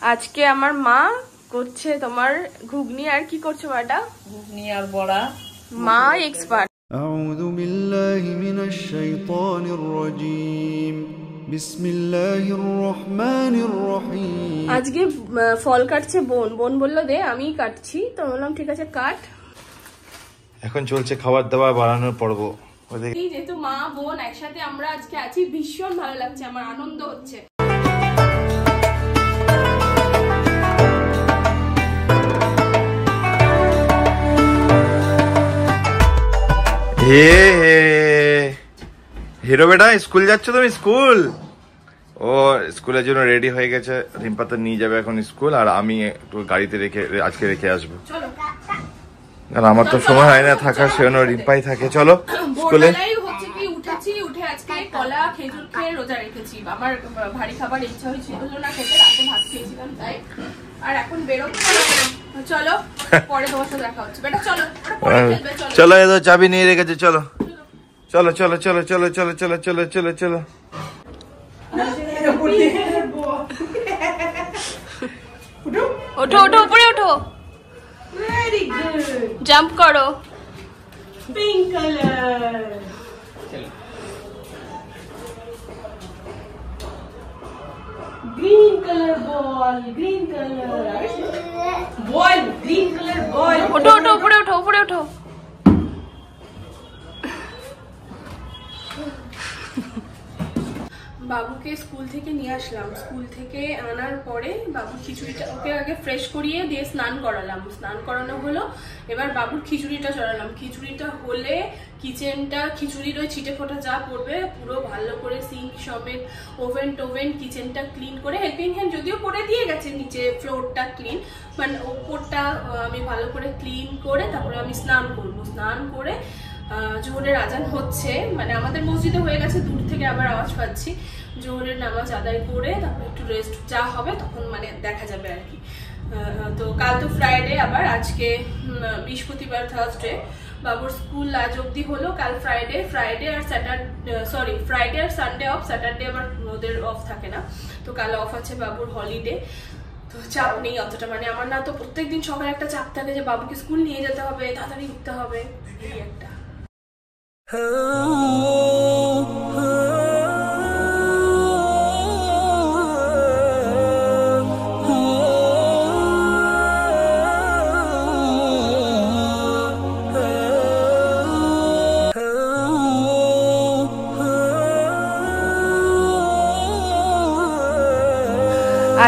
আজকে আমার মা করছে তোমার ঘুগনি আর কি করছে বাটা ঘুগনি আর বড়া মা এক্সপার্ট আউযু বিল্লাহি মিনাশ শাইতানির রাজীম বিসমিল্লাহির রহমানির রহিম আজকে ফল কাটছে বোন বললো দে আমি কাটছি তো বললাম ঠিক আছে কাট এখন চলছে খাবার দাবার বানানোর পর্ব এই যেহেতু মা বোন একসাথে আমরা আজকে আছি ভীষণ ভালো লাগছে আমার আনন্দ হচ্ছে হিরো বেটা স্কুল যাচ্ছ তুমি স্কুল ও স্কুলের জন্য রেডি হয়ে গেছে রিম্পা তো নিয়ে যাবে এখন স্কুল আর আমি একটু গাড়িতে আজকে রেখে আসবো আর আমার তো সময় হয় না থাকার সেজন্য রিম্পাই থাকে চলো স্কুলে হচ্ছে কি উঠেছি উঠে আজকে কলা খেজুর খেয়ে রোজা রেখেছি আমার ভারী খাবার ইচ্ছা হয়েছিল না খেতে রাতে ভাত খেয়েছিলাম তাই আর এখন বেরোবো চলো পরে তোমার সাথে দেখা হচ্ছে বেটা চলো চলো এতো চাবি নিয়ে রেখেছে চলো চলো চলো চলো চলো চলো চলো চলো চলো চলো ওঠো ওঠো উপরে ওঠো ভেরি গুড জাম্প করো পিঙ্ক কালার গ্রিন কালার বল গ্রিন কালার বল গ্রিন কালার বল ওঠো ওঠো উপরে ওঠো উপরে ওঠো বাবুকে স্কুল থেকে নিয়ে আসলাম স্কুল থেকে আনার পরে বাবুর খিচুড়িটা ওকে আগে ফ্রেশ করিয়ে দিয়ে স্নান করালাম স্নান করানো হলো এবার বাবুর খিচুড়িটা চড়ালাম খিচুড়িটা হলে কিচেনটা খিচুড়ির ওই ছিটে ফোটা যা পড়বে পুরো ভালো করে সিঙ্ক সমেত ওভেন কিচেনটা ক্লিন করে হেল্পিং হ্যান্ড যদিও করে দিয়ে গেছে নিচে ফ্লোরটা ক্লিন মানে ওপরটা আমি ভালো করে ক্লিন করে তারপরে আমি স্নান করবো স্নান করে জোহরের আজান হচ্ছে মানে আমাদের মসজিদে হয়ে গেছে দূর থেকে আবার আওয়াজ পাচ্ছি জোহরের নামাজ আদায় করে তারপর একটু রেস্ট যা হবে তখন মানে দেখা যাবে আর কি তো কাল তো ফ্রাইডে আবার আজকে বৃহস্পতিবার থার্সডে বাবুর স্কুল আজ অব্দি হলো কাল ফ্রাইডে আর সানডে অফ স্যাটারডে আবার ওদের অফ থাকে না তো কাল অফ আছে বাবুর হলিডে তো চাপ নেই অতটা মানে আমার না তো প্রত্যেকদিন সকালে একটা চাপ থাকে যে বাবুকে স্কুল নিয়ে যেতে হবে তাড়াতাড়ি উঠতে হবে এই একটা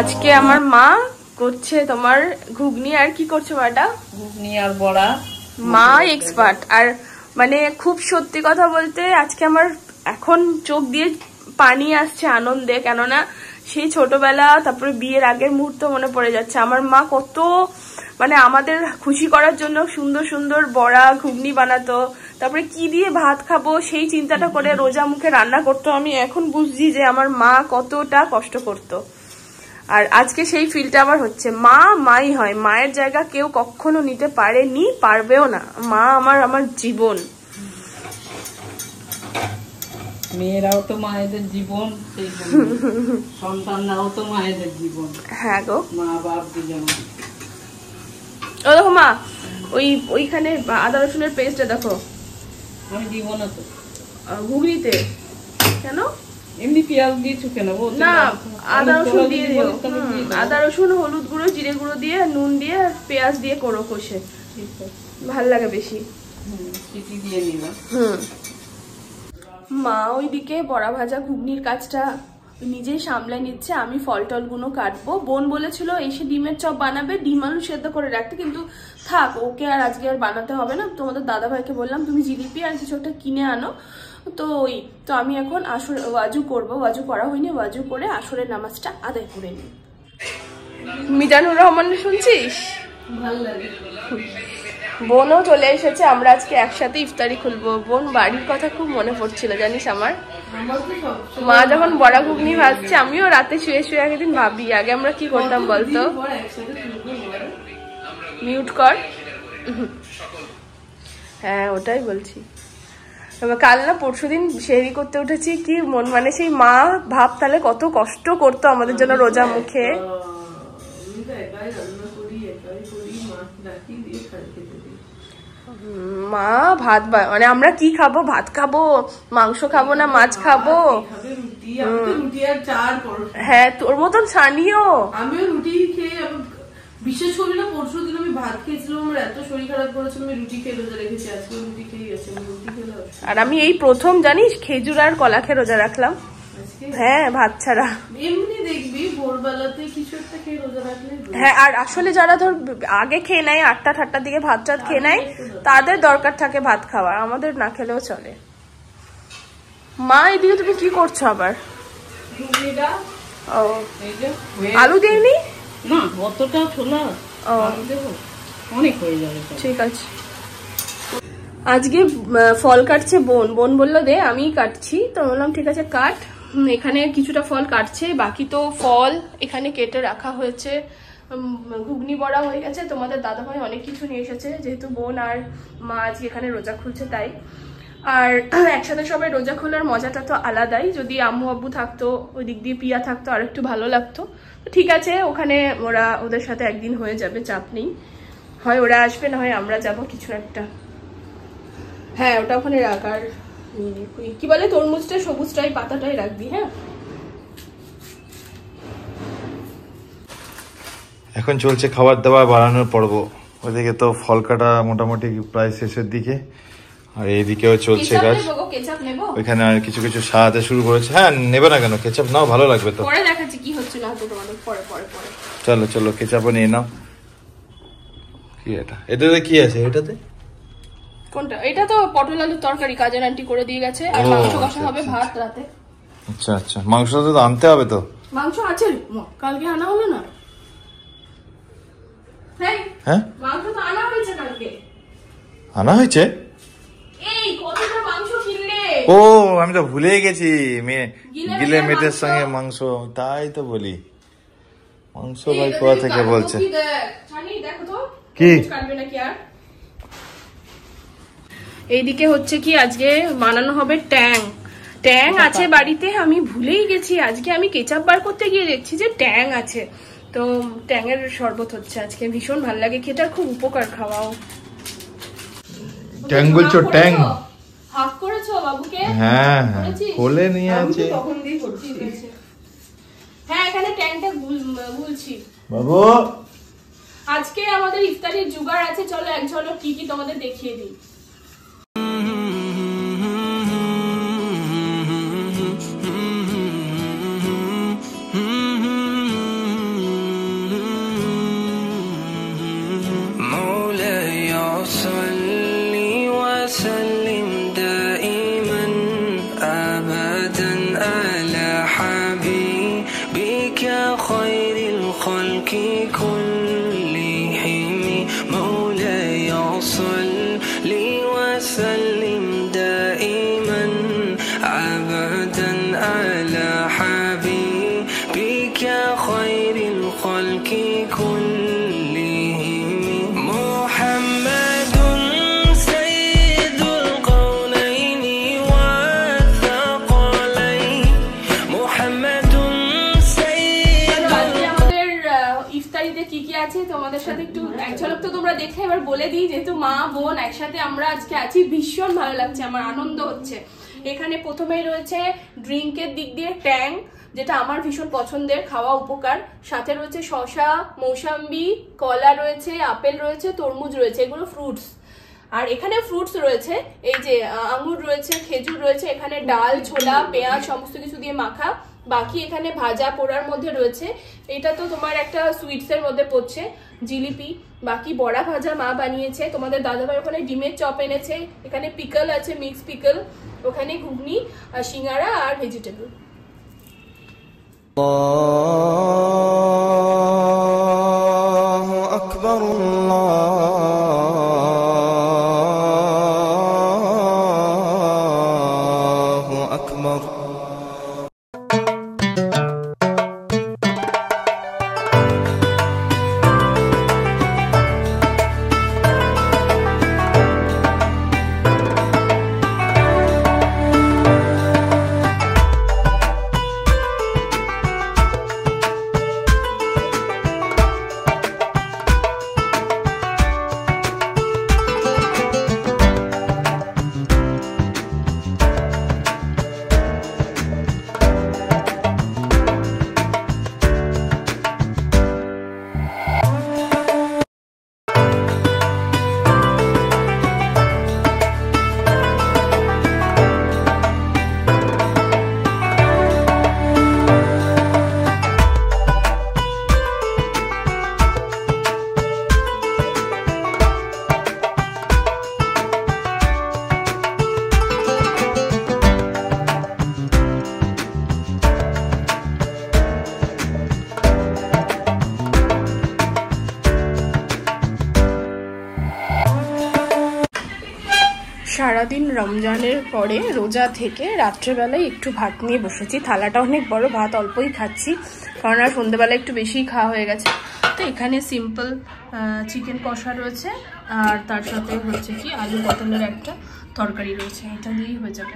আজকে আমার মা করছে তোমার ঘুগনি আর কি করছে বাটা ঘুগনি আর বড়া মা এক্সপার্ট আর মানে খুব সত্যি কথা বলতে আজকে আমার এখন চোখ দিয়ে পানি আসছে আনন্দে কেননা সেই ছোটবেলা তারপরে বিয়ের আগের মুহূর্ত মনে পড়ে যাচ্ছে আমার মা কত মানে আমাদের খুশি করার জন্য সুন্দর সুন্দর বড়া ঘুগনি বানাতো তারপরে কি দিয়ে ভাত খাবো সেই চিন্তাটা করে রোজা মুখে রান্না করতো আমি এখন বুঝছি যে আমার মা কতটা কষ্ট করতো আর আজকে সেই ফিলটা আমার হচ্ছে মাই হয় মায়ের জায়গা কেউ কখনো নিতে পারেনি পারবেও না মা আমার জীবন মেয়েরাও তো মায়েদের জীবন সন্তানরাও তো মায়েদের জীবন হ্যাঁ গো মা বাপ দুজন ও দেখো মা ওইখানে আদা রসুনের পেস্টটা দেখো আমি দিব না তো ঘুগনিতে কেন এমনি পেঁয়াজ দিয়েছো কেন না আদা রসুন দিয়ে দিও আদা রসুন হলুদ গুঁড়ো জিরে গুঁড়ো দিয়ে নুন দিয়ে পেঁয়াজ দিয়ে করো কষে ভাল লাগে বেশি দিয়ে নিলাম মা ওইদিকে বড়া ভাজা ঘুগনির কাজটা নিজেই সামলে নিচ্ছে আমি ফল টলগুলো কাটবো বোন বলেছিল এসে ডিমের চপ বানাবে ডিম আলু সেদ্ধ করে রাখতে কিন্তু থাক ওকে আর আজকে আর বানাতে হবে না তোমাদের দাদা ভাইকে বললাম তুমি জিলিপি আর কিছু একটা কিনে আনো তো তো আমি এখন আসর ওয়াজু করবো ওয়াজু করা হয়নি ওয়াজু করে আসরের নামাজটা আদায় করে নিই মিজানুর রহমান শুনছিস ভালো লাগে বোনও চলে এসেছে আমরা আজকে একসাথে ইফতারি খুলবো বোন বাড়ির কথা খুব মনে পড়ছিল জানিস আমার মা যখন বড়া ঘুগনি ভাজছে আমিও রাতে শুয়ে শুয়ে একদিন ভাবি আগে আমরা কি করতাম বলতো মিউট কর হ্যাঁ ওটাই বলছি কাল না পরশুদিন সেহরি করতে উঠেছি কি মন মানে সেই মা ভাব তাহলে কত কষ্ট করতো আমাদের জন্য রোজা মুখে আমি তো একাই রান্না করি, একাই করি, মাছ রাখি দিয়ে খেতে দিই। মা ভাত মানে আমরা কি খাবো? ভাত খাবো, মাংস খাবো না মাছ খাবো? রুটি, আমি তো রুটি আর চার পরোটা। হ্যাঁ তোর মতন সানিও। আমিও রুটি খেয়ে, বিশেষ করে না পরশু দিন আমি ভাত খেয়েছিলাম, আমার এত শরীর খারাপ করেছিল, আমি রুটি খেয়ে রোজা রেখেছি, আজকে রুটি খেয়ে গেছে, রুটি খেলে। আর আমি এই প্রথম জানিস খেজুর আর কলা খেয়ে রোজা রাখলাম। হ্যাঁ ভাত ছাড়া। এমনি দেখবি ভোরবেলাতে কিছু একটা খেয়ে রোজা রাখলে। হ্যাঁ আর আসলে যারা ধর আগে খেয়ে নেয় 8টা-8টার দিকে ভাত টাত খেয়ে নেয়, তাদের দরকার থাকে ভাত খাওয়ার, আমাদের না খেলেও চলে। মা এদিকে তুমি কি করছো আবার? ও আলু দিইনি না, অতটা ছোলা অনেক হয়ে যাবে। ঠিক আছে। আজকে ফল কাটছে বোন, বোন বললো দে, আমি কাটছি, তো বললাম ঠিক আছে কাট। এখানে কিছুটা ফল কাটছে, বাকি তো ফল এখানে কেটে রাখা হয়েছে। ঘুগনি বড়া হয়ে গেছে, তোমাদের দাদাভাই অনেক কিছু নিয়ে এসেছে, যেহেতু বোন আর মা আজকে এখানে রোজা খুলছে তাই। আর একসাথে সবাই রোজা খোলার মজাটা তো আলাদাই, যদি আম্মু আব্বু থাকতো, ওই দিক দিয়ে পিয়া থাকতো আর একটু ভালো লাগতো। তো ঠিক আছে, ওখানে ওদের সাথে একদিন হয়ে যাবে, চাপ নেই, হয় ওরা আসবে না হয় আমরা যাব কিছু একটা। হ্যাঁ ওটা ওখানে রাখ। আর কি বলে তরমুজটা সবুজটাই পাতাটাই রাখবি। হ্যাঁ এখন চলছে খাবার দাবার বাড়ানোর পর্ব। ওইদিকে তো ফল কাটা মোটামুটি প্রায় শেষের দিকে, আর এইদিকেও চলছে কাজ। ওইখানে আর কিছু কিছু সাজাতে শুরু করেছে। হ্যাঁ নেবে না কেন, কেচাপ নাও, ভালো লাগবে তো। পরে দেখাচ্ছি কি হচ্ছে না হচ্ছে তোমাদের, পরে পরে পরে। চলো চলো কেচাপও নিয়ে নাও। কি এটাতে কি আছে? এটাতে কোনটা? এটা তো পটল আলুর তরকারি, কাজের আন্টি করে দিয়ে গেছে, আর মাংস কষা হবে ভাত রাতে। আচ্ছা আচ্ছা, মাংস তো আনতে হবে তো। মাংস আছে, কালকে আনা হলো না? হ্যাঁ মাংস তো আনা হয়েছে কালকে। আনা হয়েছে? এই কতটা মাংস কিনলে? ও আমি তো ভুলেই গেছি, গিলে মেটের সঙ্গে মাংস, তাই তো বলি মাংস ভাই কোথা থেকে বলছে। দেখো তো কি কাটবে নাকি। আর এইদিকে হচ্ছে কি আজকে বানানো হবে ট্যাং। ট্যাং আছে বাড়িতে, আমি ভুলেই গেছি, আজকে আমি কেচাপ বার করতে গিয়ে দেখছি যে ট্যাং আছে, তো ট্যাংয়ের শরবত হচ্ছে আজকে, ভীষণ ভালো লাগে খেতে, খুব উপকার খাওয়াও। ট্যাং বলছো? ট্যাং হাফ করেছো বাবুকে? হ্যাঁ হ্যাঁ কোলে নিয়ে আছে। হ্যাঁ এখানে ট্যাংটা গুলছি বাবু। আজকে আমাদের ইফতারির জোগাড় আছে, চলো এক ঝলক কি কি তোমাদের দেখিয়ে দিই। তোমাদের সাথে একটু এক ঝলক তো তোমরা দেখে এবার বলে দিই, যেহেতু মা বোন একসাথে আমরা আজকে আছি, ভীষণ ভালো লাগছে, আমার আনন্দ হচ্ছে। এখানে প্রথমেই রয়েছে ড্রিঙ্কের দিক দিয়ে ট্যাং, যেটা আমার ভীষণ পছন্দের, খাওয়া উপকার, সাথে রয়েছে শসা, মৌসাম্বি, কলা রয়েছে, আপেল রয়েছে, তরমুজ রয়েছে, এগুলো ফ্রুটস। আর এখানে ফ্রুটস রয়েছে, এই যে আঙ্গুর রয়েছে, খেজুর রয়েছে, এখানে ডাল, ছোলা, পেঁয়াজ সমস্ত কিছু দিয়ে মাখা, বাকি এখানে ভাজা পোড়ার মধ্যে রয়েছে, এটা তো তোমার একটা সুইটসের মধ্যে পড়ছে, জিলিপি, বাকি বড়া ভাজা মা বানিয়েছে, তোমাদের দাদাভাই ওখানে ডিমের চপ এনেছে, এখানে পিকল আছে, মিক্স পিকল, ওখানে ঘুগনি আর সিঙ্গারা আর ভেজিটেবল। আল্লাহু আকবার, আল্লাহু আকবার। সারাদিন রমজানের পরে রোজা থেকে রাত্রেবেলায় একটু ভাত নিয়ে বসেছি। থালাটা অনেক বড়, ভাত অল্পই খাচ্ছি কারণ আর সন্ধ্যেবেলা একটু বেশিই খাওয়া হয়ে গেছে। তো এখানে সিম্পল চিকেন কষা রয়েছে আর তার সাথে হচ্ছে কি আলু পটলের একটা তরকারি রয়েছে, এটা দিয়েই হয়ে যাবে।